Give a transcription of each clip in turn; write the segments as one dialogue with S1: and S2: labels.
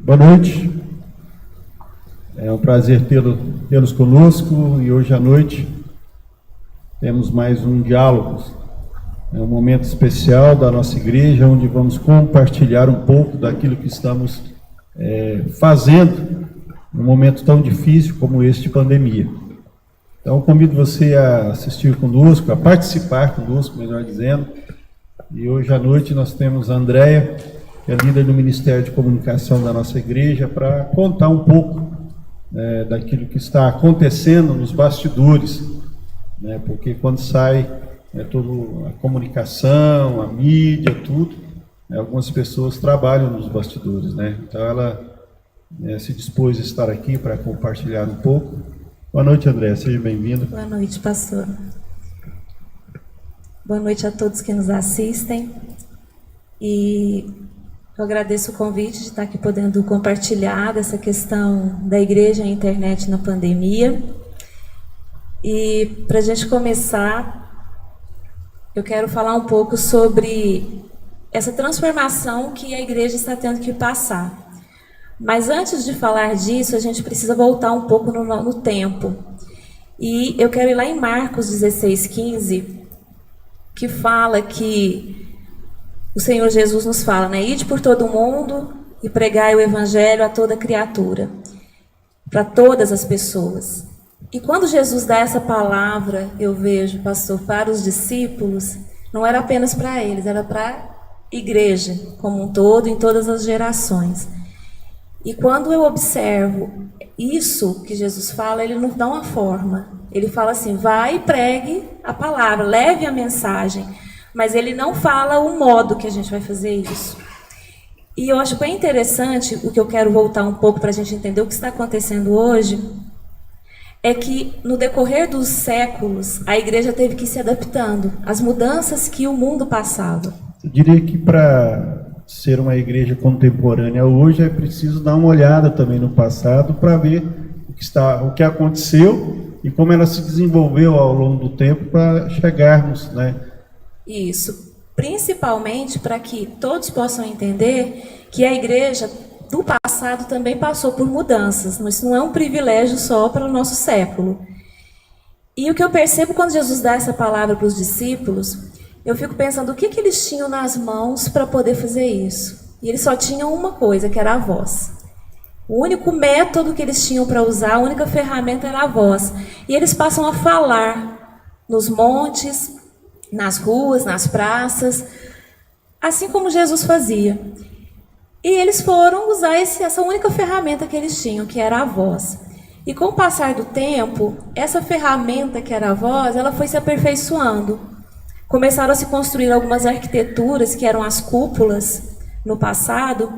S1: Boa noite, é um prazer tê-los conosco e hoje à noite temos mais um diálogo. É um momento especial da nossa igreja, onde vamos compartilhar um pouco daquilo que estamos fazendo num momento tão difícil como este de pandemia. Então, convido você a assistir conosco, a participar conosco, melhor dizendo. E hoje à noite nós temos a Andréia, que é líder do Ministério de Comunicação da nossa igreja, para contar um pouco daquilo que está acontecendo nos bastidores, né? Porque quando sai toda a comunicação, a mídia, tudo, algumas pessoas trabalham nos bastidores, né? Então ela se dispôs a estar aqui para compartilhar um pouco. Boa noite, André, seja bem-vindo.
S2: Boa noite, pastor. Boa noite a todos que nos assistem. E eu agradeço o convite de estar aqui podendo compartilhar dessa questão da igreja e a internet na pandemia. E para a gente começar, eu quero falar um pouco sobre essa transformação que a igreja está tendo que passar. Mas antes de falar disso, a gente precisa voltar um pouco no tempo. E eu quero ir lá em Marcos 16:15, que fala que o Senhor Jesus nos fala, né? Ide por todo o mundo e pregai o evangelho a toda criatura, para todas as pessoas. E quando Jesus dá essa palavra, eu vejo, pastor, para os discípulos, não era apenas para eles, era para a igreja como um todo, em todas as gerações. E quando eu observo isso que Jesus fala, ele não dá uma forma. Ele fala assim, vai e pregue a palavra, leve a mensagem. Mas ele não fala o modo que a gente vai fazer isso. E eu acho bem interessante, o que eu quero voltar um pouco para a gente entender o que está acontecendo hoje, é que no decorrer dos séculos, a igreja teve que ir se adaptando às mudanças que o mundo passava.
S1: Eu diria que para ser uma igreja contemporânea hoje é preciso dar uma olhada também no passado para ver o que aconteceu e como ela se desenvolveu ao longo do tempo para chegarmos, né?
S2: Isso, principalmente para que todos possam entender que a igreja do passado também passou por mudanças. Isso não é um privilégio só para o nosso século. E o que eu percebo quando Jesus dá essa palavra para os discípulos, eu fico pensando o que eles tinham nas mãos para poder fazer isso. E eles só tinham uma coisa, que era a voz. O único método que eles tinham para usar, a única ferramenta era a voz. E eles passam a falar nos montes, nas ruas, nas praças, assim como Jesus fazia. E eles foram usar essa única ferramenta que eles tinham, que era a voz. E com o passar do tempo, essa ferramenta que era a voz, ela foi se aperfeiçoando. Começaram a se construir algumas arquiteturas, que eram as cúpulas, no passado.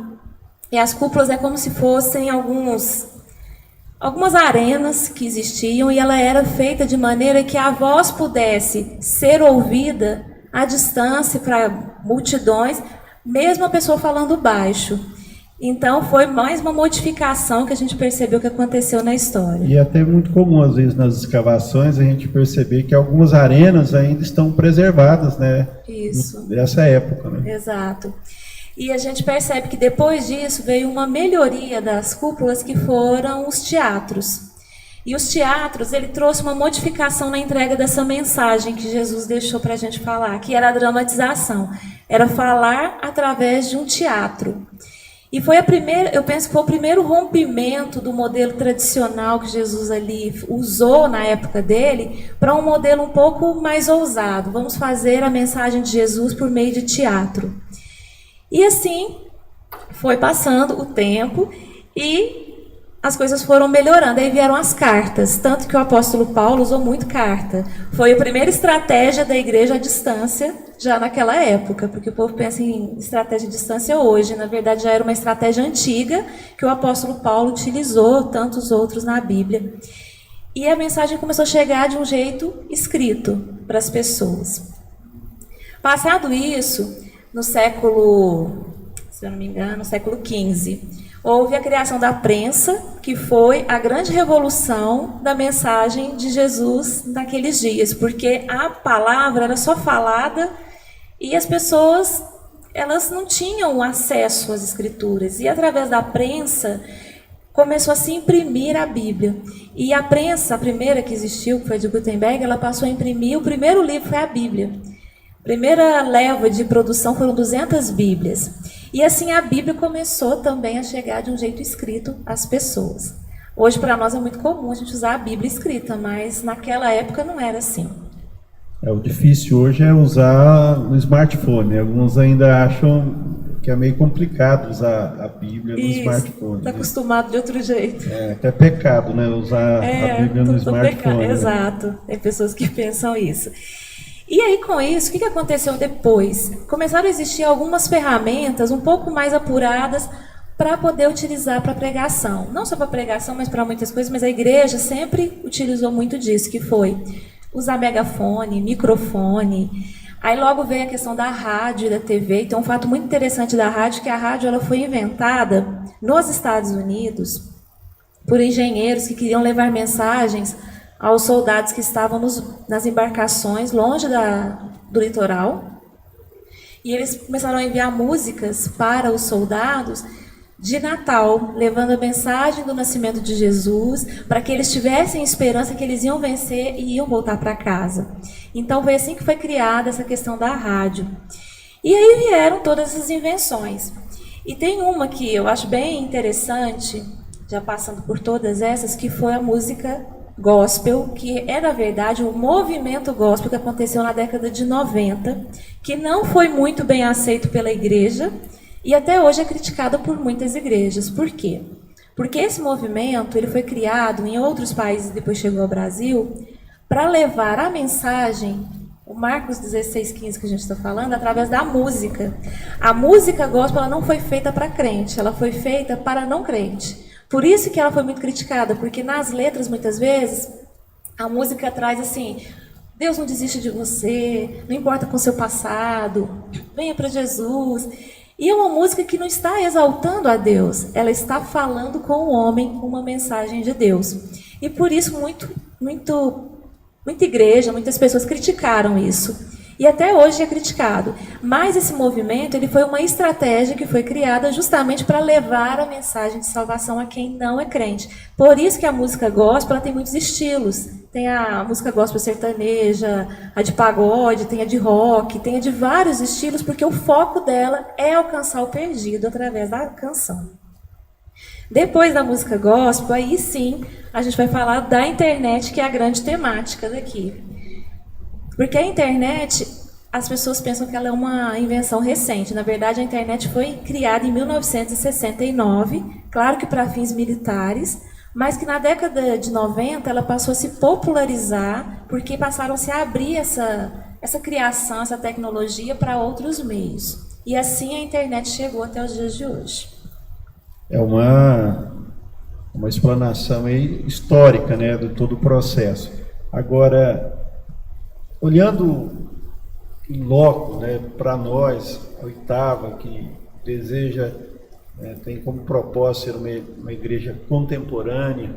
S2: E as cúpulas é como se fossem algumas arenas que existiam, e ela era feita de maneira que a voz pudesse ser ouvida à distância para multidões, mesmo a pessoa falando baixo. Então foi mais uma modificação que a gente percebeu que aconteceu na história.
S1: E é até muito comum, às vezes, nas escavações, a gente perceber que algumas arenas ainda estão preservadas, né?
S2: Isso.
S1: Dessa época, né?
S2: Exato. E a gente percebe que depois disso veio uma melhoria das cúpulas, que foram os teatros. E os teatros, ele trouxe uma modificação na entrega dessa mensagem que Jesus deixou para a gente falar, que era a dramatização. Era falar através de um teatro. E foi eu penso que foi o primeiro rompimento do modelo tradicional que Jesus ali usou na época dele, para um modelo um pouco mais ousado. Vamos fazer a mensagem de Jesus por meio de teatro. E assim foi passando o tempo e as coisas foram melhorando. Aí vieram as cartas, tanto que o apóstolo Paulo usou muito carta. Foi a primeira estratégia da igreja à distância, já naquela época, porque o povo pensa em estratégia à distância hoje. Na verdade, já era uma estratégia antiga que o apóstolo Paulo utilizou, tantos outros na Bíblia. E a mensagem começou a chegar de um jeito escrito para as pessoas. Passado isso, no século, se eu não me engano, no século XV, houve a criação da prensa, que foi a grande revolução da mensagem de Jesus naqueles dias, porque a palavra era só falada e as pessoas elas não tinham acesso às escrituras. E através da prensa começou a se imprimir a Bíblia. E a prensa, a primeira que existiu, que foi de Gutenberg, ela passou a imprimir, o primeiro livro foi a Bíblia. A primeira leva de produção foram 200 Bíblias. E assim a Bíblia começou também a chegar de um jeito escrito às pessoas. Hoje, para nós, é muito comum a gente usar a Bíblia escrita, mas naquela época não era assim.
S1: O difícil hoje é usar no smartphone. Alguns ainda acham que é meio complicado usar a Bíblia no smartphone.
S2: Está acostumado de outro jeito.
S1: Até pecado, né? Usar a Bíblia no smartphone. Né?
S2: Exato. Tem pessoas que pensam isso. E aí, com isso, o que aconteceu depois? Começaram a existir algumas ferramentas um pouco mais apuradas para poder utilizar para pregação. Não só para pregação, mas para muitas coisas, mas a igreja sempre utilizou muito disso, que foi usar megafone, microfone. Aí logo veio a questão da rádio e da TV. Então, um fato muito interessante da rádio é que a rádio ela foi inventada nos Estados Unidos por engenheiros que queriam levar mensagens aos soldados que estavam nas embarcações longe do litoral. E eles começaram a enviar músicas para os soldados de Natal, levando a mensagem do nascimento de Jesus, para que eles tivessem esperança que eles iam vencer e iam voltar para casa. Então foi assim que foi criada essa questão da rádio. E aí vieram todas essas invenções. E tem uma que eu acho bem interessante, já passando por todas essas, que foi a música gospel, que é, na verdade, um movimento gospel que aconteceu na década de 90, que não foi muito bem aceito pela igreja, e até hoje é criticado por muitas igrejas. Por quê? Porque esse movimento ele foi criado em outros países e depois chegou ao Brasil para levar a mensagem, o Marcos 16:15 que a gente está falando, através da música. A música gospel ela não foi feita para crente, ela foi feita para não crente. Por isso que ela foi muito criticada, porque nas letras, muitas vezes, a música traz assim: Deus não desiste de você, não importa com o seu passado, venha para Jesus. E é uma música que não está exaltando a Deus, ela está falando com o homem uma mensagem de Deus. E por isso muita igreja, muitas pessoas criticaram isso. E até hoje é criticado. Mas esse movimento ele foi uma estratégia que foi criada justamente para levar a mensagem de salvação a quem não é crente. Por isso que a música gospel ela tem muitos estilos. Tem a música gospel sertaneja, a de pagode, tem a de rock, tem a de vários estilos, porque o foco dela é alcançar o perdido através da canção. Depois da música gospel, aí sim, a gente vai falar da internet, que é a grande temática daqui. Porque a internet, as pessoas pensam que ela é uma invenção recente. Na verdade, a internet foi criada em 1969, claro que para fins militares, mas que na década de 90 ela passou a se popularizar, porque passaram -se a abrir essa criação, essa tecnologia para outros meios. E assim a internet chegou até os dias de hoje.
S1: É uma explanação aí histórica, né, de todo o processo. Agora, olhando em loco, né, para nós, a oitava, que deseja, tem como propósito ser uma igreja contemporânea,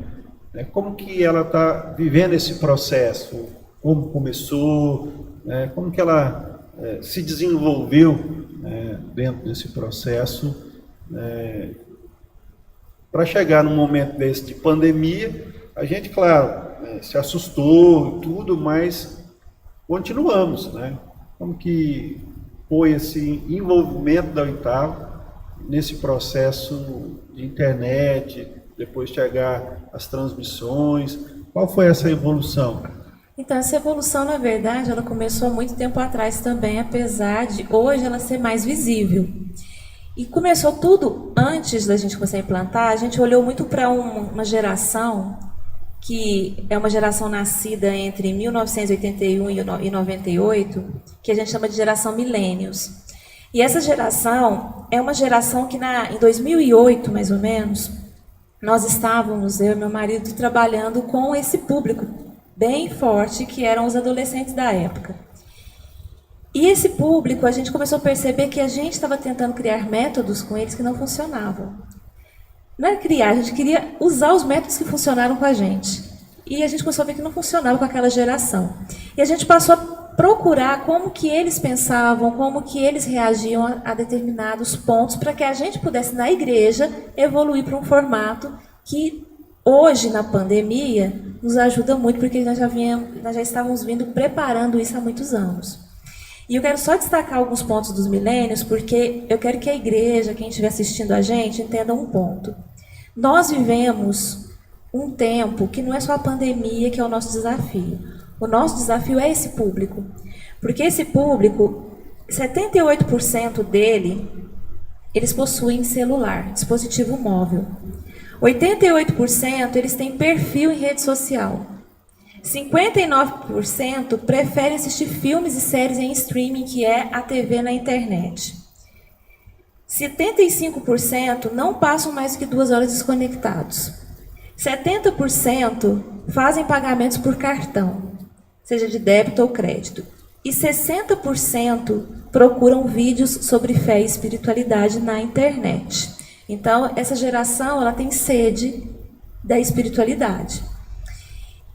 S1: né, como que ela está vivendo esse processo, como começou, né, como que ela se desenvolveu dentro desse processo, para chegar num momento desse de pandemia. A gente, claro, se assustou e tudo, mas continuamos, né? Como que foi esse envolvimento da oitava nesse processo de internet, depois chegar às transmissões? Qual foi essa evolução?
S2: Então, essa evolução, na verdade, ela começou há muito tempo atrás também, apesar de hoje ela ser mais visível. E começou tudo antes da gente começar a implantar. A gente olhou muito para uma geração que é uma geração nascida entre 1981 e 98, que a gente chama de geração millennials. E essa geração é uma geração que em 2008, mais ou menos, nós estávamos, eu e meu marido, trabalhando com esse público bem forte, que eram os adolescentes da época. E esse público, a gente começou a perceber que a gente estava tentando criar métodos com eles que não funcionavam. Não era criar, a gente queria usar os métodos que funcionaram com a gente. E a gente começou a ver que não funcionava com aquela geração. E a gente passou a procurar como que eles pensavam, como que eles reagiam a determinados pontos, para que a gente pudesse, na igreja, evoluir para um formato que, hoje, na pandemia, nos ajuda muito, porque nós já estávamos vindo preparando isso há muitos anos. E eu quero só destacar alguns pontos dos milênios, porque eu quero que a igreja, quem estiver assistindo a gente, entenda um ponto. Nós vivemos um tempo que não é só a pandemia que é o nosso desafio. O nosso desafio é esse público. Porque esse público, 78% dele, eles possuem celular, dispositivo móvel. 88% eles têm perfil em rede social. 59% preferem assistir filmes e séries em streaming, que é a TV na internet. 75% não passam mais do que 2 horas desconectados. 70% fazem pagamentos por cartão, seja de débito ou crédito. E 60% procuram vídeos sobre fé e espiritualidade na internet. Então, essa geração ela tem sede da espiritualidade.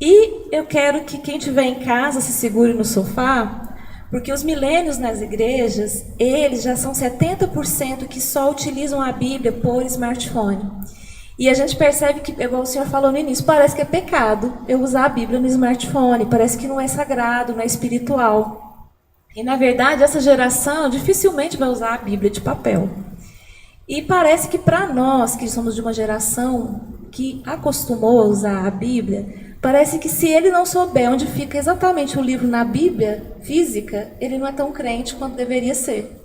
S2: E eu quero que quem estiver em casa se segure no sofá, porque os milênios nas igrejas, eles já são 70% que só utilizam a Bíblia por smartphone. E a gente percebe que, igual o senhor falou no início, parece que é pecado eu usar a Bíblia no smartphone, parece que não é sagrado, não é espiritual. E, na verdade, essa geração dificilmente vai usar a Bíblia de papel. E parece que para nós, que somos de uma geração que acostumou a usar a Bíblia, parece que se ele não souber onde fica exatamente o livro na Bíblia física, ele não é tão crente quanto deveria ser.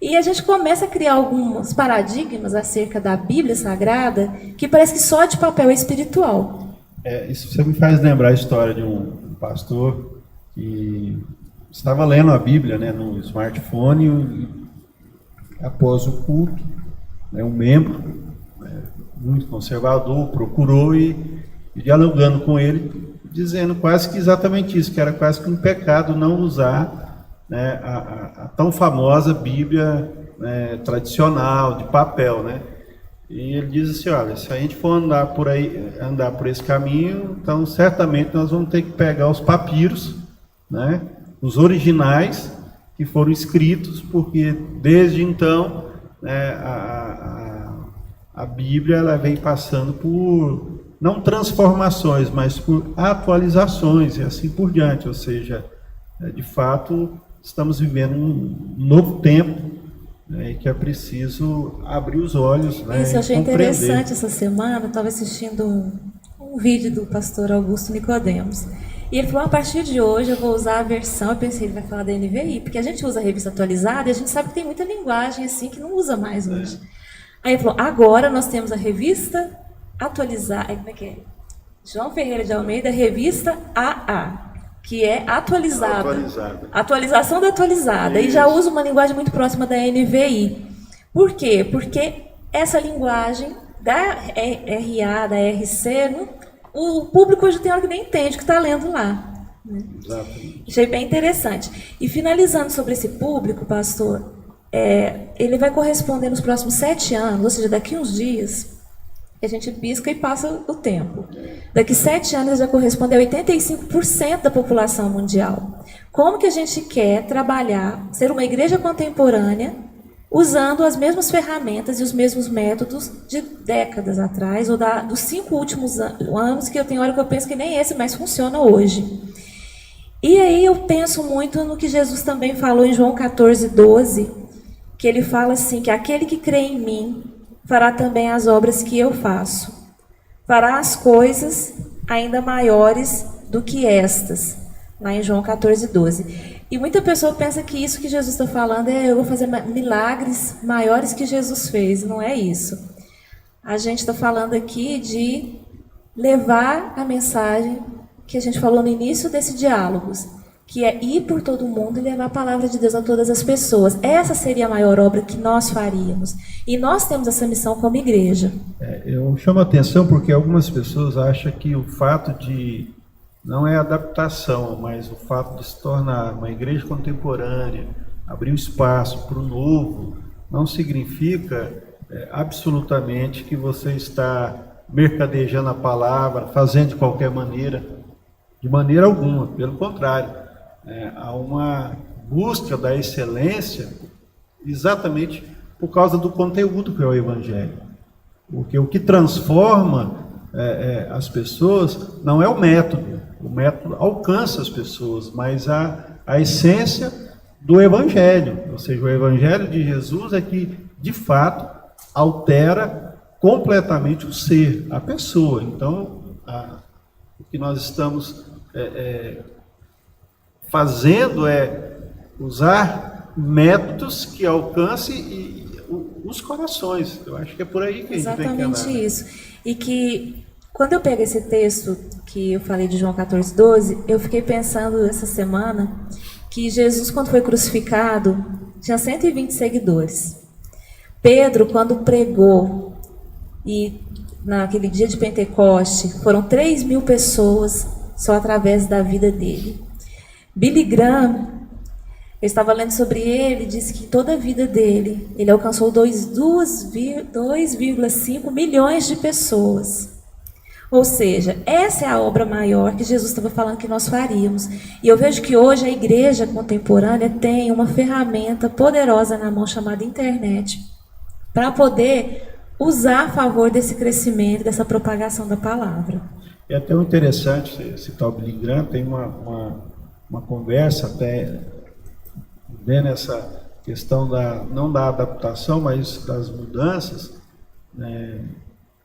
S2: E a gente começa a criar alguns paradigmas acerca da Bíblia Sagrada que parece que só de papel é espiritual.
S1: Isso você me faz lembrar a história de um pastor que estava lendo a Bíblia, né, no smartphone, e após o culto, um membro muito conservador procurou e dialogando com ele, dizendo quase que exatamente isso, que era quase que um pecado não usar, né, a tão famosa Bíblia, né, tradicional, de papel, né? E ele diz assim, olha, se a gente for andar por esse caminho, então certamente nós vamos ter que pegar os papiros, né, os originais que foram escritos, porque desde então, né, a Bíblia ela vem passando por não transformações, mas por atualizações e assim por diante. Ou seja, de fato, estamos vivendo um novo tempo, né, e que é preciso abrir os olhos, né,
S2: Isso, eu achei
S1: compreender.
S2: interessante essa semana, eu estava assistindo um vídeo do pastor Augusto Nicodemos. E ele falou, a partir de hoje eu vou usar a versão, eu pensei, ele vai falar da NVI, porque a gente usa a revista atualizada e a gente sabe que tem muita linguagem assim que não usa mais hoje. Aí ele falou, agora nós temos a revista atualizada, como é que é? João Ferreira de Almeida, revista AA, que é atualizada. Atualização da atualizada. Isso. E já usa uma linguagem muito próxima da NVI. Por quê? Porque essa linguagem da RA, da RC, o público hoje tem hora que nem entende o que está lendo lá. Né? Exatamente. Achei bem interessante. E finalizando sobre esse público, pastor, ele vai corresponder nos próximos 7 anos, ou seja, daqui uns dias, a gente pisca e passa o tempo. Daqui 7 anos já corresponde a 85% da população mundial. Como que a gente quer trabalhar, ser uma igreja contemporânea, usando as mesmas ferramentas e os mesmos métodos de décadas atrás, ou dos 5 últimos anos, que eu tenho hora que eu penso que nem esse mais funciona hoje. E aí eu penso muito no que Jesus também falou em João 14:12, que ele fala assim, que aquele que crê em mim fará também as obras que eu faço. Fará as coisas ainda maiores do que estas, lá em João 14:12. E muita pessoa pensa que isso que Jesus está falando eu vou fazer milagres maiores que Jesus fez. Não é isso. A gente está falando aqui de levar a mensagem que a gente falou no início desse diálogo, que é ir por todo mundo e levar a palavra de Deus a todas as pessoas. Essa seria a maior obra que nós faríamos. E nós temos essa missão como igreja.
S1: Eu chamo a atenção porque algumas pessoas acham que o fato de, não é adaptação, mas o fato de se tornar uma igreja contemporânea, abrir um espaço para o novo, não significa absolutamente que você está mercadejando a palavra, fazendo de qualquer maneira, de maneira alguma, pelo contrário. Há uma busca da excelência exatamente por causa do conteúdo que é o Evangelho. Porque o que transforma as pessoas não é o método alcança as pessoas, mas a essência do Evangelho, ou seja, o Evangelho de Jesus é que, de fato, altera completamente o ser, a pessoa. Então, o que nós estamos fazendo é usar métodos que alcancem os corações. Eu acho que é por aí que a gente tem que andar.
S2: Exatamente isso. E que, quando eu pego esse texto que eu falei de João 14:12, eu fiquei pensando essa semana que Jesus, quando foi crucificado, tinha 120 seguidores. Pedro, quando pregou, e naquele dia de Pentecoste, foram 3.000 pessoas só através da vida dele. Billy Graham, eu estava lendo sobre ele, disse que toda a vida dele, ele alcançou 2,5 milhões de pessoas. Ou seja, essa é a obra maior que Jesus estava falando que nós faríamos. E eu vejo que hoje a igreja contemporânea tem uma ferramenta poderosa na mão chamada internet, para poder usar a favor desse crescimento, dessa propagação da palavra.
S1: É até interessante citar o Billy Graham, tem uma conversa até vendo essa questão não da adaptação, mas das mudanças, né?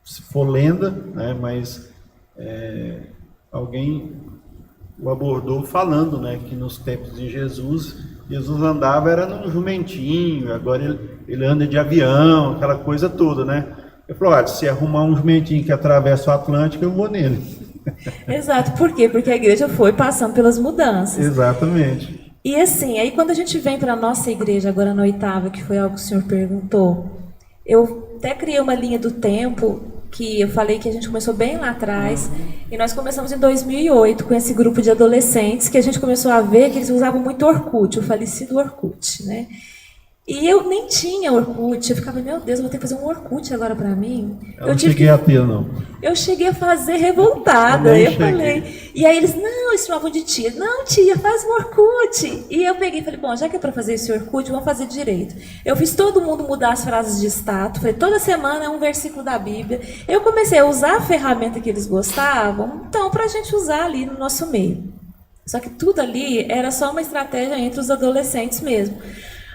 S1: Se for lenda, né? Mas alguém o abordou falando, né, que nos tempos de Jesus andava era num jumentinho, agora ele anda de avião, aquela coisa toda, né? Ele falou, olha, se arrumar um jumentinho que atravessa o Atlântico, eu vou nele.
S2: Exato, por quê? Porque a igreja foi passando pelas mudanças.
S1: Exatamente.
S2: E assim, aí quando a gente vem para a nossa igreja, agora na 8ª, que foi algo que o senhor perguntou, eu até criei uma linha do tempo, que eu falei que a gente começou bem lá atrás, e nós começamos em 2008 com esse grupo de adolescentes, que a gente começou a ver que eles usavam muito Orkut, o falecido Orkut, né? E eu nem tinha Orkut, eu ficava, meu Deus, eu vou ter que fazer um Orkut agora para mim.
S1: Eu não cheguei a ter, não.
S2: Eu cheguei a fazer revoltada, eu falei. E aí eles chamavam de tia. Não, tia, faz um Orkut. E eu peguei e falei, bom, já que é para fazer esse Orkut, vamos fazer direito. Eu fiz todo mundo mudar as frases de status, falei, toda semana é um versículo da Bíblia. Eu comecei a usar a ferramenta que eles gostavam, então, para a gente usar ali no nosso meio. Só que tudo ali era só uma estratégia entre os adolescentes mesmo.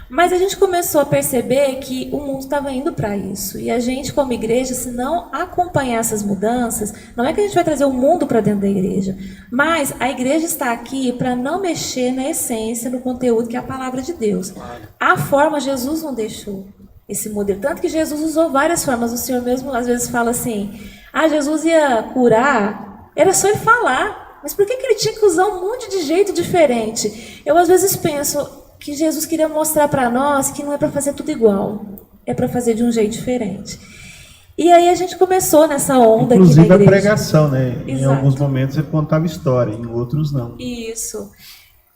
S2: Mas a gente começou a perceber que o mundo estava indo para isso. E a gente, como igreja, se não acompanhar essas mudanças, não é que a gente vai trazer o mundo para dentro da igreja, mas a igreja está aqui para não mexer na essência, no conteúdo que é a palavra de Deus. A forma, Jesus não deixou esse modelo. Tanto que Jesus usou várias formas. O Senhor mesmo, às vezes, fala assim, Jesus ia curar, era só ele falar. Mas por que ele tinha que usar um monte de jeito diferente? Eu, às vezes, penso que Jesus queria mostrar para nós que não é para fazer tudo igual, é para fazer de um jeito diferente. E aí a gente começou nessa onda
S1: inclusive
S2: aqui na igreja.
S1: A pregação, né?
S2: Exato.
S1: Em alguns momentos ele contava história, em outros não.
S2: Isso.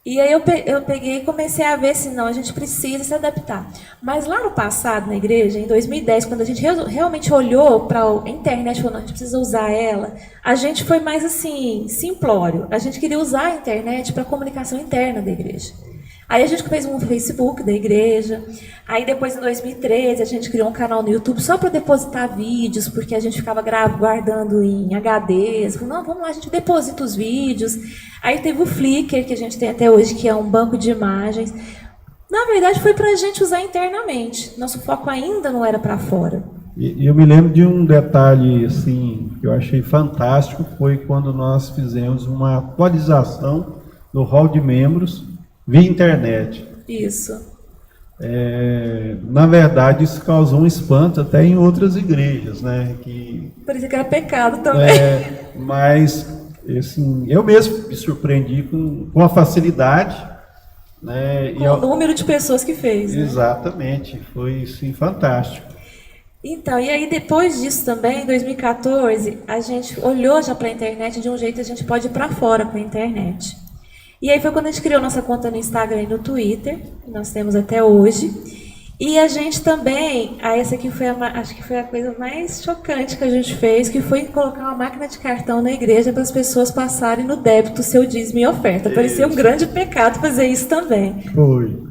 S2: E aí eu peguei e comecei a ver se não, a gente precisa se adaptar. Mas lá no passado, na igreja, em 2010, quando a gente realmente olhou para a internet e falou, não, a gente precisa usar ela, a gente foi mais assim, simplório. A gente queria usar a internet para a comunicação interna da igreja. Aí a gente fez um Facebook da igreja, aí depois em 2013 a gente criou um canal no YouTube só para depositar vídeos, porque a gente ficava guardando em HDs, não, vamos lá, a gente deposita os vídeos. Aí teve o Flickr, que a gente tem até hoje, que é um banco de imagens. Na verdade foi para a gente usar internamente, nosso foco ainda não era para fora.
S1: E eu me lembro de um detalhe assim, que eu achei fantástico, foi quando nós fizemos uma atualização no hall de membros, via internet.
S2: Isso.
S1: Na verdade, isso causou um espanto até em outras igrejas, né?
S2: Parecia que era pecado também.
S1: Mas, assim, eu mesmo me surpreendi com a facilidade, né?
S2: Com o número de pessoas que fez. Né?
S1: Exatamente, foi sim, fantástico.
S2: Então, e aí depois disso também, em 2014, a gente olhou já para a internet de um jeito que a gente pode ir para fora com a internet. E aí foi quando a gente criou nossa conta no Instagram e no Twitter, que nós temos até hoje. E a gente também, essa aqui foi acho que foi a coisa mais chocante que a gente fez, que foi colocar uma máquina de cartão na igreja para as pessoas passarem no débito o seu dízimo e oferta. Parecia um grande pecado fazer isso também.
S1: Foi.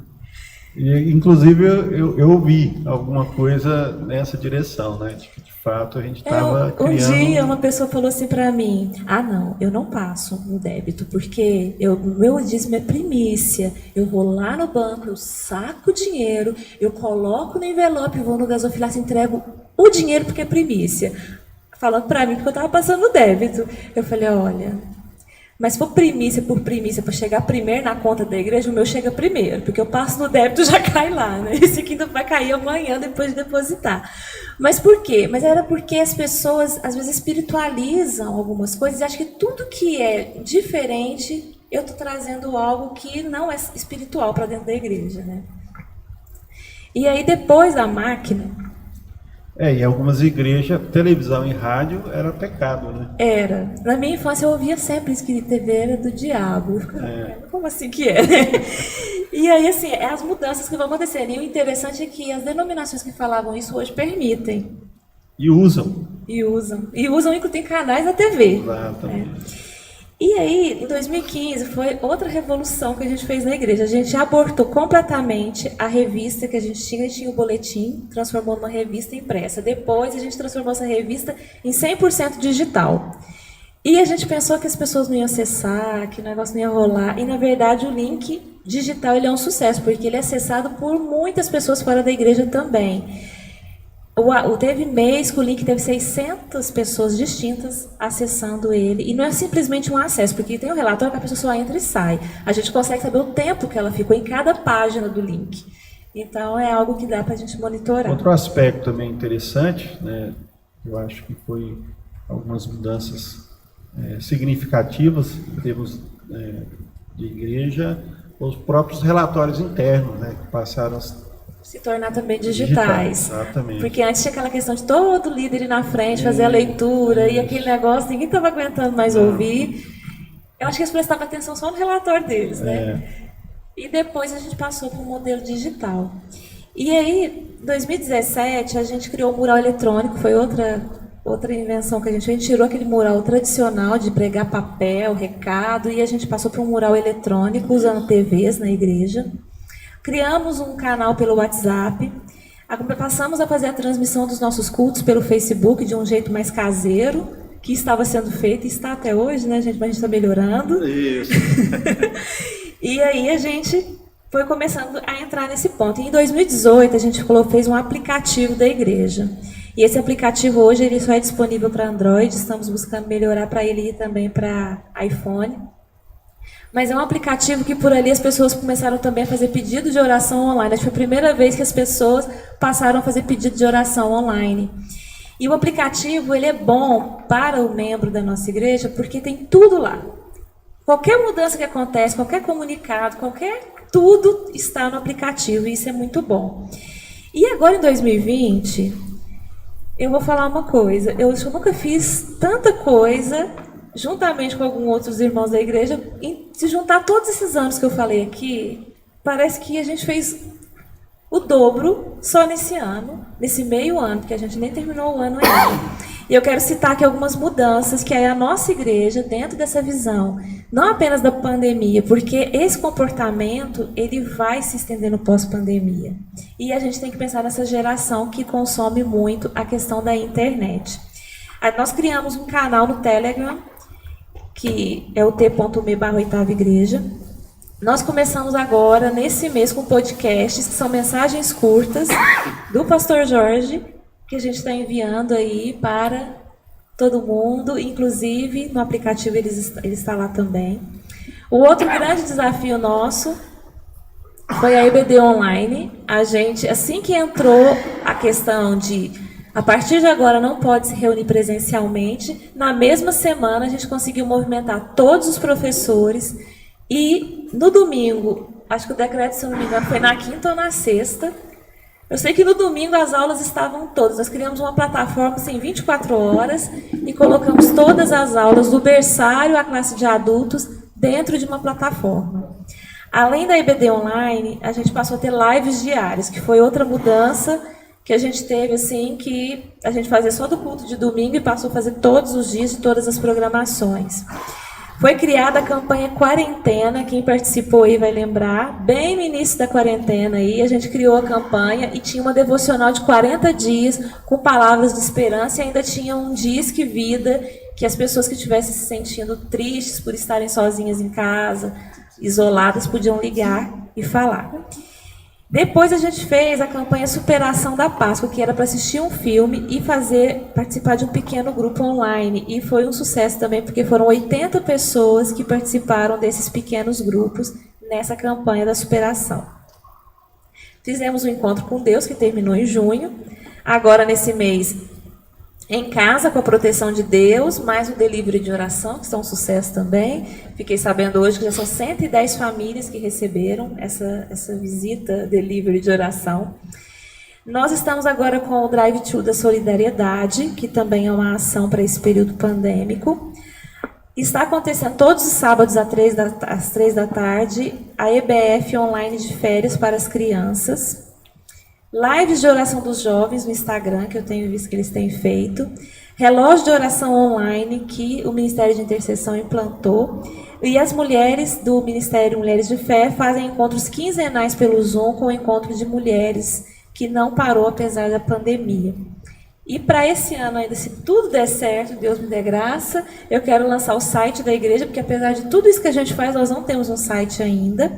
S1: E, inclusive, eu ouvi alguma coisa nessa direção, né? De que, de fato, a gente estava criando...
S2: Um dia, uma pessoa falou assim para mim, não, eu não passo no débito, porque meu dízimo é primícia. Eu vou lá no banco, eu saco o dinheiro, eu coloco no envelope, vou no gasofilaço e entrego o dinheiro porque é primícia. Falando para mim que eu estava passando no débito. Eu falei, olha... Mas se for primícia por primícia, para chegar primeiro na conta da igreja, o meu chega primeiro, porque eu passo no débito e já cai lá, né? Esse aqui ainda vai cair amanhã, depois de depositar. Mas por quê? Mas era porque as pessoas, às vezes, espiritualizam algumas coisas e acham que tudo que é diferente, eu estou trazendo algo que não é espiritual para dentro da igreja, né? E aí, depois da máquina...
S1: em algumas igrejas, televisão e rádio era pecado, né?
S2: Era. Na minha infância eu ouvia sempre isso, que TV era do diabo. Eu ficava, como assim que é? E aí, assim, é as mudanças que vão acontecendo. E o interessante é que as denominações que falavam isso hoje permitem.
S1: E usam.
S2: E usam, inclusive, tem canais na TV.
S1: Exatamente.
S2: E aí, em 2015, foi outra revolução que a gente fez na igreja. A gente abortou completamente a revista que a gente tinha o boletim, transformou numa revista impressa. Depois, a gente transformou essa revista em 100% digital. E a gente pensou que as pessoas não iam acessar, que o negócio não ia rolar. E, na verdade, o link digital ele é um sucesso, porque ele é acessado por muitas pessoas fora da igreja também. Teve mês que o link teve 600 pessoas distintas acessando ele. E não é simplesmente um acesso, porque tem um relatório que a pessoa só entra e sai. A gente consegue saber o tempo que ela ficou em cada página do link. Então, é algo que dá para a gente monitorar.
S1: Outro aspecto também interessante, né, eu acho que foi algumas mudanças significativas em termos de igreja, os próprios relatórios internos, né, que passaram
S2: se tornar também digitais.
S1: Exatamente.
S2: Porque antes tinha aquela questão de todo líder ir na frente, fazer a leitura, e aquele negócio, ninguém estava aguentando mais ouvir. Eu acho que eles prestavam atenção só no relatório deles, né? E depois a gente passou para o modelo digital. E aí, em 2017, a gente criou o mural eletrônico, foi outra invenção que a gente fez. A gente tirou aquele mural tradicional de pregar papel, recado, e a gente passou para um mural eletrônico, usando TVs na igreja. Criamos um canal pelo WhatsApp, passamos a fazer a transmissão dos nossos cultos pelo Facebook de um jeito mais caseiro, que estava sendo feito e está até hoje, né, gente? Mas a gente está melhorando.
S1: Isso.
S2: E aí a gente foi começando a entrar nesse ponto. E em 2018 a gente fez um aplicativo da igreja. E esse aplicativo hoje ele só é disponível para Android, estamos buscando melhorar para ele ir também para iPhone. Mas é um aplicativo que por ali as pessoas começaram também a fazer pedido de oração online. Acho que foi a primeira vez que as pessoas passaram a fazer pedido de oração online. E o aplicativo ele é bom para o membro da nossa igreja porque tem tudo lá. Qualquer mudança que acontece, qualquer comunicado, tudo está no aplicativo e isso é muito bom. E agora em 2020, eu vou falar uma coisa. Eu nunca fiz tanta coisa juntamente com alguns outros irmãos da igreja, se juntar todos esses anos que eu falei aqui, parece que a gente fez o dobro só nesse ano, nesse meio ano, porque a gente nem terminou o ano ainda. E eu quero citar aqui algumas mudanças que é a nossa igreja, dentro dessa visão, não apenas da pandemia, porque esse comportamento ele vai se estender no pós-pandemia. E a gente tem que pensar nessa geração que consome muito a questão da internet. Nós criamos um canal no Telegram, que é o t.me/8ª-igreja. Nós começamos agora, nesse mês, com podcasts, que são mensagens curtas do pastor Jorge, que a gente está enviando aí para todo mundo, inclusive no aplicativo ele está lá também. O outro grande desafio nosso foi a EBD Online. A gente, assim que entrou a questão de a partir de agora não pode se reunir presencialmente, na mesma semana a gente conseguiu movimentar todos os professores e no domingo, acho que o decreto, se eu não me engano, foi na quinta ou na sexta. Eu sei que no domingo as aulas estavam todas. Nós criamos uma plataforma assim, 24 horas e colocamos todas as aulas do berçário à classe de adultos dentro de uma plataforma. Além da IBD Online, a gente passou a ter lives diárias, que foi outra mudança que a gente teve, assim, que a gente fazia só do culto de domingo e passou a fazer todos os dias de todas as programações. Foi criada a campanha Quarentena, quem participou aí vai lembrar, bem no início da quarentena aí, a gente criou a campanha e tinha uma devocional de 40 dias com palavras de esperança e ainda tinha um Disque Vida, que as pessoas que estivessem se sentindo tristes por estarem sozinhas em casa, isoladas, podiam ligar e falar. Depois a gente fez a campanha Superação da Páscoa, que era para assistir um filme e participar de um pequeno grupo online. E foi um sucesso também, porque foram 80 pessoas que participaram desses pequenos grupos nessa campanha da superação. Fizemos um encontro com Deus, que terminou em junho. Agora, nesse mês, em casa, com a proteção de Deus, mais o delivery de oração, que são um sucesso também. Fiquei sabendo hoje que já são 110 famílias que receberam essa visita delivery de oração. Nós estamos agora com o Drive-Thru da Solidariedade, que também é uma ação para esse período pandêmico. Está acontecendo todos os sábados às 3 da tarde, a EBF online de férias para as crianças. Lives de oração dos jovens no Instagram, que eu tenho visto que eles têm feito. Relógio de oração online, que o Ministério de Intercessão implantou. E as mulheres do Ministério Mulheres de Fé fazem encontros quinzenais pelo Zoom com o encontro de mulheres, que não parou apesar da pandemia. E para esse ano ainda, se tudo der certo, Deus me dê graça, eu quero lançar o site da igreja, porque apesar de tudo isso que a gente faz, nós não temos um site ainda.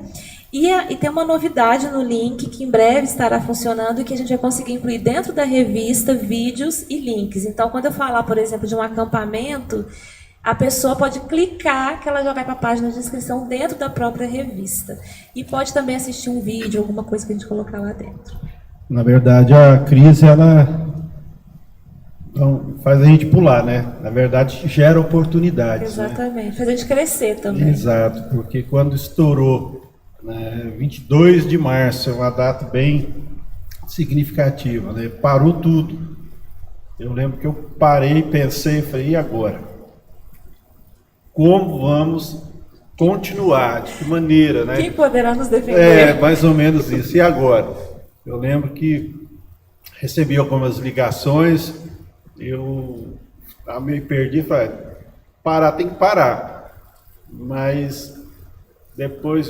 S2: E tem uma novidade no link que em breve estará funcionando e que a gente vai conseguir incluir dentro da revista vídeos e links. Então, quando eu falar, por exemplo, de um acampamento, a pessoa pode clicar que ela já vai para a página de inscrição dentro da própria revista. E pode também assistir um vídeo, alguma coisa que a gente colocar lá dentro.
S1: Na verdade, a crise, ela não faz a gente pular, né? Na verdade, gera oportunidades.
S2: Exatamente,
S1: né?
S2: faz a gente crescer também.
S1: Exato, porque quando estourou, 22 de março, é uma data bem significativa, né? Parou tudo. Eu lembro que eu parei, pensei, falei, e agora? Como vamos continuar? De que maneira, né?
S2: Quem poderá nos defender?
S1: Mais ou menos isso. E agora? Eu lembro que recebi algumas ligações, eu meio perdi, falei, parar, tem que parar. Mas depois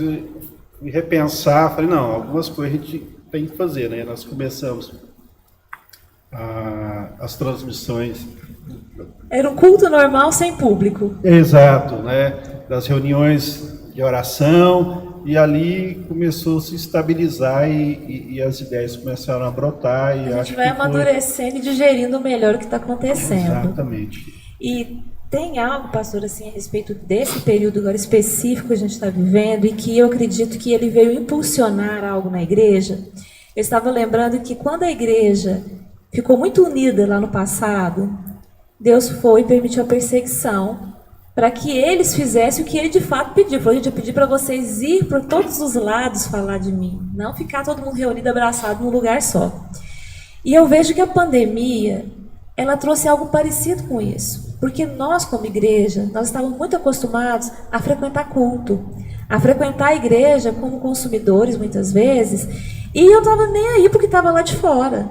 S1: me repensar, falei, não, algumas coisas a gente tem que fazer, né? Nós começamos as transmissões.
S2: Era um culto normal sem público.
S1: Exato, né? Das reuniões de oração, e ali começou a se estabilizar e as ideias começaram a brotar. E
S2: a gente vai amadurecendo e digerindo melhor o que está acontecendo.
S1: Exatamente.
S2: E tem algo, pastor, assim, a respeito desse período agora específico que a gente está vivendo e que eu acredito que ele veio impulsionar algo na igreja. Eu estava lembrando que quando a igreja ficou muito unida lá no passado, Deus foi e permitiu a perseguição para que eles fizessem o que ele de fato pediu. Falou, gente, eu pedi para vocês ir por todos os lados falar de mim, não ficar todo mundo reunido, abraçado num lugar só. E eu vejo que a pandemia, ela trouxe algo parecido com isso. Porque nós, como igreja, nós estávamos muito acostumados a frequentar culto, a frequentar a igreja como consumidores, muitas vezes, e eu estava nem aí porque estava lá de fora.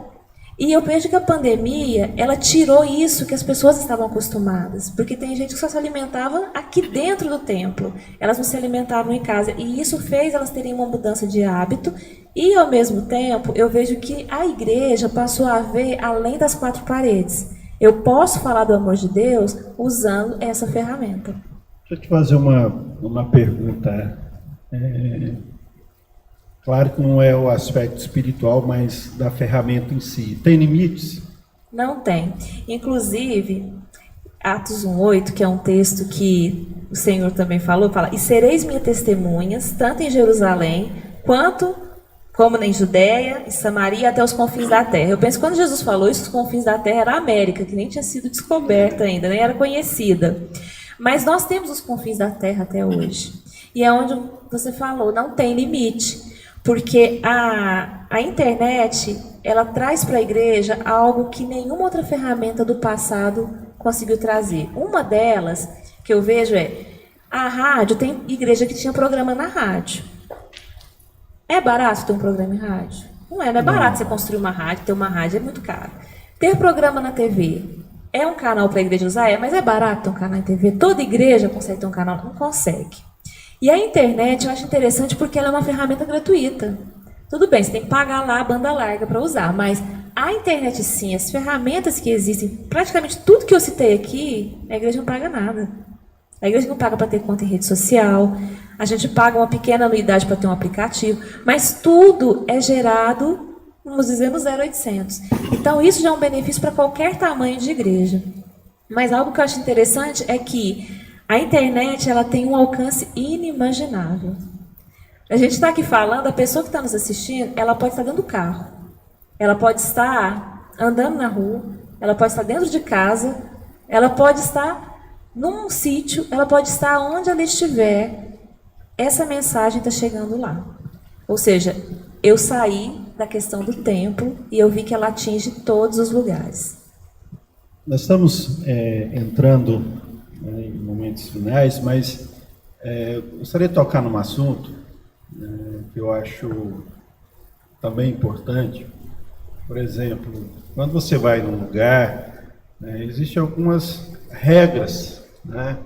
S2: E eu vejo que a pandemia, ela tirou isso que as pessoas estavam acostumadas, porque tem gente que só se alimentava aqui dentro do templo, elas não se alimentavam em casa, e isso fez elas terem uma mudança de hábito, e ao mesmo tempo eu vejo que a igreja passou a ver além das quatro paredes. Eu posso falar do amor de Deus usando essa ferramenta.
S1: Deixa eu te fazer uma pergunta. Claro que não é o aspecto espiritual, mas da ferramenta em si. Tem limites?
S2: Não tem. Inclusive, Atos 1:8, que é um texto que o Senhor também falou, fala, e sereis minhas testemunhas, tanto em Jerusalém, como em Judeia e Samaria, até os confins da terra. Eu penso que quando Jesus falou isso, os confins da terra era a América, que nem tinha sido descoberta ainda, nem era conhecida. Mas nós temos os confins da terra até hoje. E é onde você falou, não tem limite. Porque a internet, ela traz para a igreja algo que nenhuma outra ferramenta do passado conseguiu trazer. Uma delas, que eu vejo a rádio, tem igreja que tinha programa na rádio. É barato ter um programa em rádio? Não é barato você construir uma rádio, ter uma rádio é muito caro. Ter programa na TV é um canal para a igreja usar? É, mas é barato ter um canal na TV? Toda igreja consegue ter um canal? Não consegue. E a internet eu acho interessante porque ela é uma ferramenta gratuita. Tudo bem, você tem que pagar lá a banda larga para usar, mas a internet sim, as ferramentas que existem, praticamente tudo que eu citei aqui, a igreja não paga nada. A igreja não paga para ter conta em rede social, a gente paga uma pequena anuidade para ter um aplicativo, mas tudo é gerado, vamos dizer, no 0800. Então isso já é um benefício para qualquer tamanho de igreja. Mas algo que eu acho interessante é que a internet ela tem um alcance inimaginável. A gente está aqui falando, a pessoa que está nos assistindo, ela pode estar dentro do carro, ela pode estar andando na rua, ela pode estar dentro de casa, ela pode estar num sítio, ela pode estar onde ela estiver, essa mensagem está chegando lá. Ou seja, eu saí da questão do tempo e eu vi que ela atinge todos os lugares.
S1: Nós estamos entrando em momentos finais, mas gostaria de tocar num assunto que eu acho também importante. Por exemplo, quando você vai num lugar, existem algumas regras, né?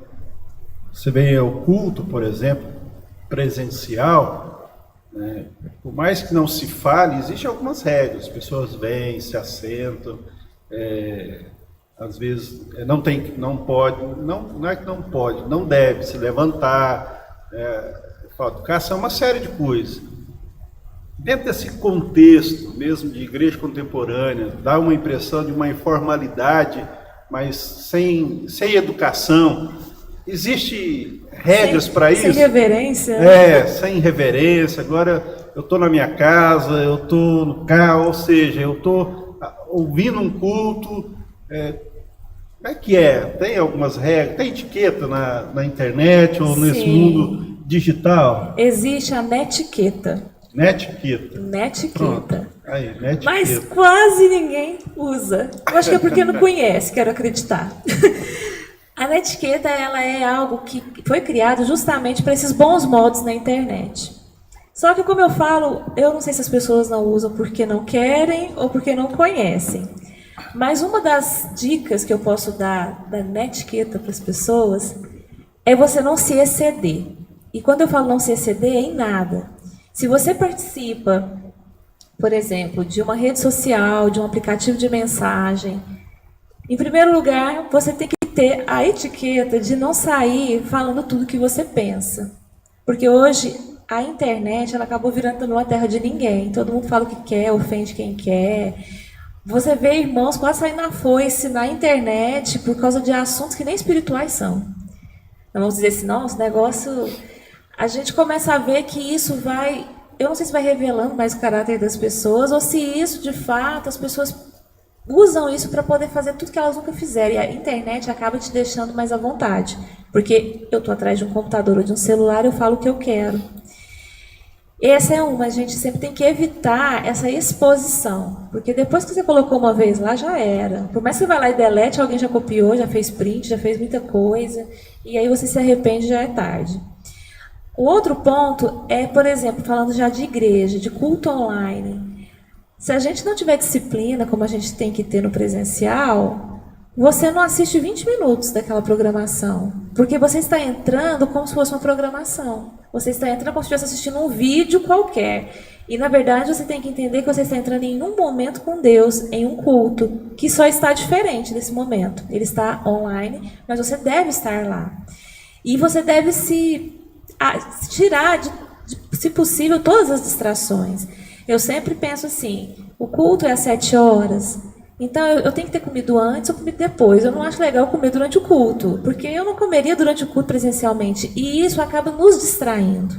S1: Você vê o culto, por exemplo, presencial, né? Por mais que não se fale, existem algumas regras. As pessoas vêm, se assentam, às vezes não deve se levantar, falta educação, uma série de coisas. Dentro desse contexto mesmo de igreja contemporânea, dá uma impressão de uma informalidade, mas sem educação. Existem regras para isso?
S2: Sem reverência.
S1: Sem reverência. Agora eu estou na minha casa, eu estou no carro, ou seja, eu estou ouvindo um culto. Como é que é? Tem algumas regras? Tem etiqueta na internet ou nesse mundo digital?
S2: Existe a netiqueta.
S1: Netiqueta.
S2: Netiqueta.
S1: Aí, netiqueta.
S2: Mas quase ninguém usa. Eu acho que é porque não conhece, quero acreditar. A netiqueta ela é algo que foi criado justamente para esses bons modos na internet. Só que, como eu falo, eu não sei se as pessoas não usam porque não querem ou porque não conhecem. Mas uma das dicas que eu posso dar da netiqueta para as pessoas é você não se exceder. E quando eu falo não se exceder, é em nada. Se você participa, por exemplo, de uma rede social, de um aplicativo de mensagem, em primeiro lugar, você tem que ter a etiqueta de não sair falando tudo que você pensa. Porque hoje a internet ela acabou virando uma terra de ninguém. Todo mundo fala o que quer, ofende quem quer. Você vê irmãos quase saindo na foice na internet por causa de assuntos que nem espirituais são. Vamos dizer assim, nossa, negócio... A gente começa a ver que isso vai... Eu não sei se vai revelando mais o caráter das pessoas ou se isso, de fato, as pessoas usam isso para poder fazer tudo que elas nunca fizeram. E a internet acaba te deixando mais à vontade. Porque eu estou atrás de um computador ou de um celular, eu falo o que eu quero. Essa é uma, a gente sempre tem que evitar essa exposição. Porque depois que você colocou uma vez lá, já era. Por mais que você vá lá e delete, alguém já copiou, já fez print, já fez muita coisa. E aí você se arrepende, já é tarde. O outro ponto é, por exemplo, falando já de igreja, de culto online. Se a gente não tiver disciplina, como a gente tem que ter no presencial, você não assiste 20 minutos daquela programação. Porque você está entrando como se fosse uma programação. Você está entrando como se estivesse assistindo um vídeo qualquer. E, na verdade, você tem que entender que você está entrando em um momento com Deus, em um culto, que só está diferente desse momento. Ele está online, mas você deve estar lá. E você deve se tirar, se possível, todas as distrações. Eu sempre penso assim, o culto é às 7 horas, então eu tenho que ter comido antes ou comido depois. Eu não acho legal comer durante o culto, porque eu não comeria durante o culto presencialmente, e isso acaba nos distraindo.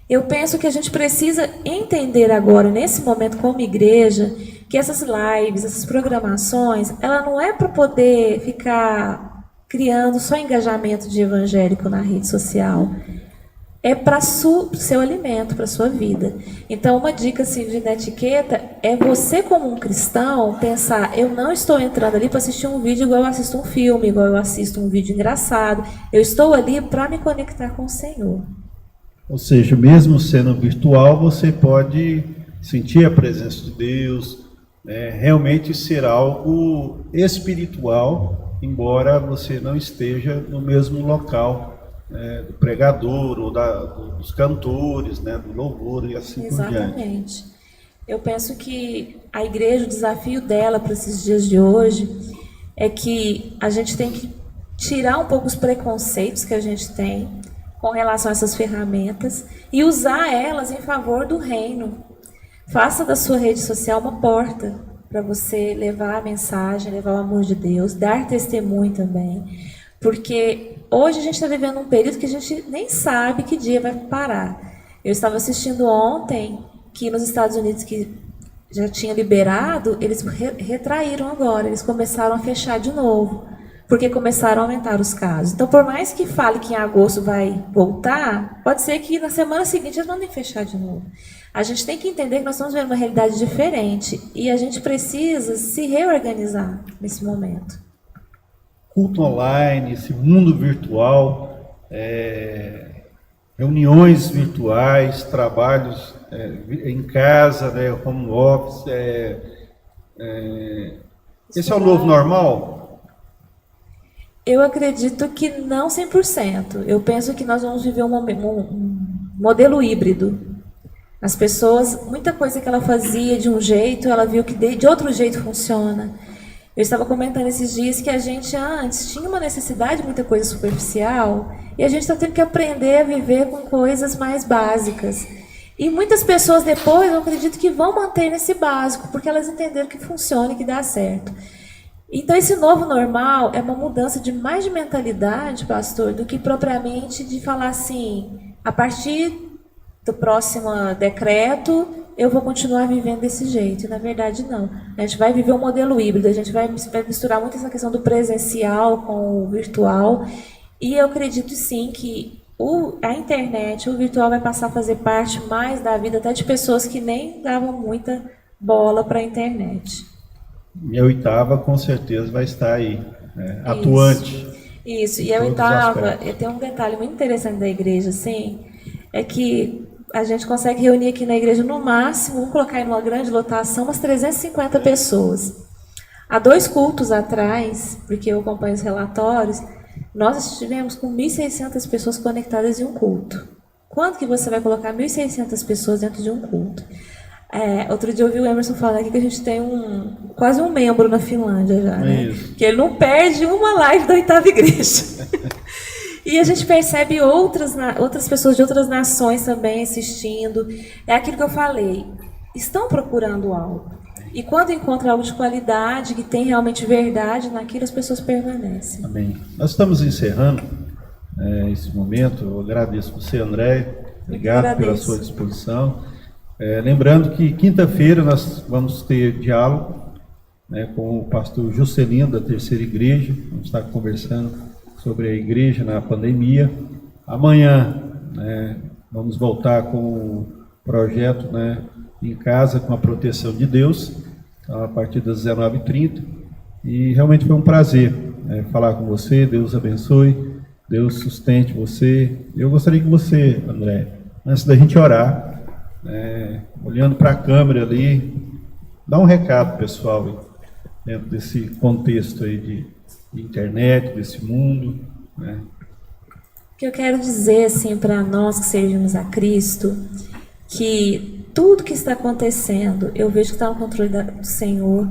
S2: Eu penso que a gente precisa entender agora, nesse momento como igreja, que essas lives, essas programações, ela não é para poder ficar criando só engajamento de evangélico na rede social. É para o seu alimento, para a sua vida. Então, uma dica assim, de netiqueta é você, como um cristão, pensar, eu não estou entrando ali para assistir um vídeo igual eu assisto um filme, igual eu assisto um vídeo engraçado. Eu estou ali para me conectar com o Senhor.
S1: Ou seja, mesmo sendo virtual, você pode sentir a presença de Deus, né, realmente ser algo espiritual, embora você não esteja no mesmo local, né, do pregador ou dos cantores, né, do louvor e assim por diante.
S2: Exatamente. Eu penso que a igreja, o desafio dela para esses dias de hoje é que a gente tem que tirar um pouco os preconceitos que a gente tem com relação a essas ferramentas e usar elas em favor do reino. Faça da sua rede social uma porta para você levar a mensagem, levar o amor de Deus, dar testemunho também. Porque hoje a gente está vivendo um período que a gente nem sabe que dia vai parar. Eu estava assistindo ontem que nos Estados Unidos, que já tinha liberado, eles retraíram agora, eles começaram a fechar de novo, porque começaram a aumentar os casos. Então, por mais que fale que em agosto vai voltar, pode ser que na semana seguinte eles mandem fechar de novo. A gente tem que entender que nós estamos vendo uma realidade diferente e a gente precisa se reorganizar nesse momento.
S1: Culto online, esse mundo virtual, reuniões virtuais, trabalhos em casa, né, home office. Esse é o novo normal?
S2: Eu acredito que não 100%. Eu penso que nós vamos viver um modelo híbrido. As pessoas, muita coisa que ela fazia de um jeito, ela viu que de outro jeito funciona. Eu estava comentando esses dias que a gente antes tinha uma necessidade de muita coisa superficial e a gente está tendo que aprender a viver com coisas mais básicas. E muitas pessoas depois, eu acredito que vão manter nesse básico, porque elas entenderam que funciona e que dá certo. Então, esse novo normal é uma mudança de mais de mentalidade, pastor, do que propriamente de falar assim, a partir do próximo decreto, eu vou continuar vivendo desse jeito. E, na verdade, não. A gente vai viver um modelo híbrido, a gente vai misturar muito essa questão do presencial com o virtual. E eu acredito, sim, que a internet, o virtual, vai passar a fazer parte mais da vida até de pessoas que nem davam muita bola para a internet.
S1: E a oitava, com certeza, vai estar aí, né, atuante.
S2: Isso. E a oitava, tem um detalhe muito interessante da igreja, assim, é que a gente consegue reunir aqui na igreja, no máximo, vamos colocar em uma grande lotação, umas 350 pessoas. Há 2 cultos atrás, porque eu acompanho os relatórios, nós estivemos com 1.600 pessoas conectadas em um culto. Quanto que você vai colocar 1.600 pessoas dentro de um culto? Outro dia eu ouvi o Emerson falando aqui que a gente tem quase um membro na Finlândia já, né? Que ele não perde uma live da oitava igreja. E a gente percebe outras pessoas de outras nações também assistindo. É aquilo que eu falei, estão procurando algo. E quando encontram algo de qualidade, que tem realmente verdade naquilo, as pessoas permanecem.
S1: Amém. Nós estamos encerrando esse momento. Eu agradeço você, André. Obrigado pela sua disposição. Lembrando que quinta-feira nós vamos ter diálogo, né, com o pastor Juscelino, da Terceira Igreja. Vamos estar conversando sobre a igreja na pandemia. Amanhã, né, vamos voltar com o projeto, né, em casa com a proteção de Deus, a partir das 19h30. E realmente foi um prazer falar com você. Deus abençoe, Deus sustente você. Eu gostaria que você, André, antes da gente orar, olhando para a câmera ali, dá um recado pessoal dentro desse contexto aí de internet, desse mundo, né?
S2: O que eu quero dizer assim para nós que servimos a Cristo, que tudo que está acontecendo, eu vejo que está no controle do Senhor,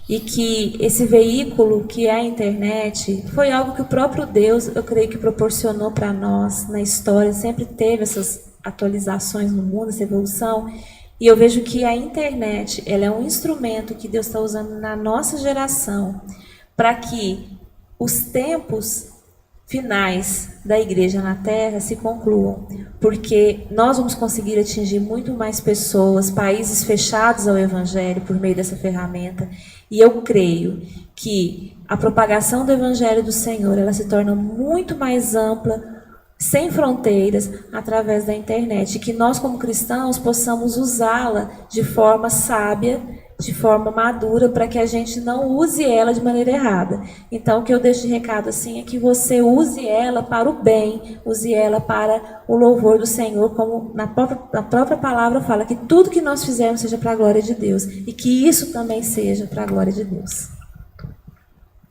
S2: e que esse veículo que é a internet foi algo que o próprio Deus, eu creio que proporcionou para nós na história, sempre teve essas atualizações no mundo, essa evolução, e eu vejo que a internet, ela é um instrumento que Deus está usando na nossa geração para que os tempos finais da igreja na Terra se concluam, porque nós vamos conseguir atingir muito mais pessoas, países fechados ao Evangelho por meio dessa ferramenta, e eu creio que a propagação do Evangelho do Senhor, ela se torna muito mais ampla, sem fronteiras, através da internet, e que nós como cristãos possamos usá-la de forma sábia de forma madura, para que a gente não use ela de maneira errada. Então, o que eu deixo de recado assim é que você use ela para o bem, use ela para o louvor do Senhor, como na própria palavra fala, que tudo que nós fizermos seja para a glória de Deus, e que isso também seja para a glória de Deus.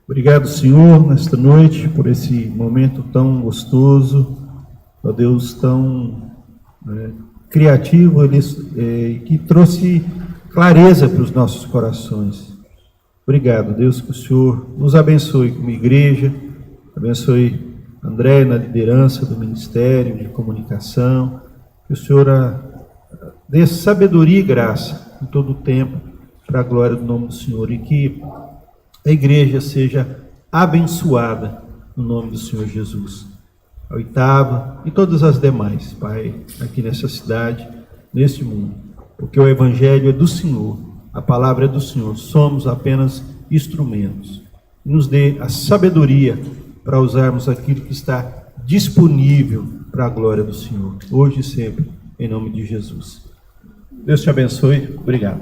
S1: Obrigado, Senhor, nesta noite, por esse momento tão gostoso, ó Deus, tão criativo, que trouxe clareza para os nossos corações. Obrigado, Deus, que o Senhor nos abençoe como igreja, abençoe André na liderança do Ministério de Comunicação, que o Senhor dê sabedoria e graça em todo o tempo para a glória do nome do Senhor, e que a igreja seja abençoada no nome do Senhor Jesus. A oitava e todas as demais, Pai, aqui nessa cidade, neste mundo, porque o Evangelho é do Senhor, a palavra é do Senhor, somos apenas instrumentos. Nos dê a sabedoria para usarmos aquilo que está disponível para a glória do Senhor, hoje e sempre, em nome de Jesus. Deus te abençoe. Obrigado.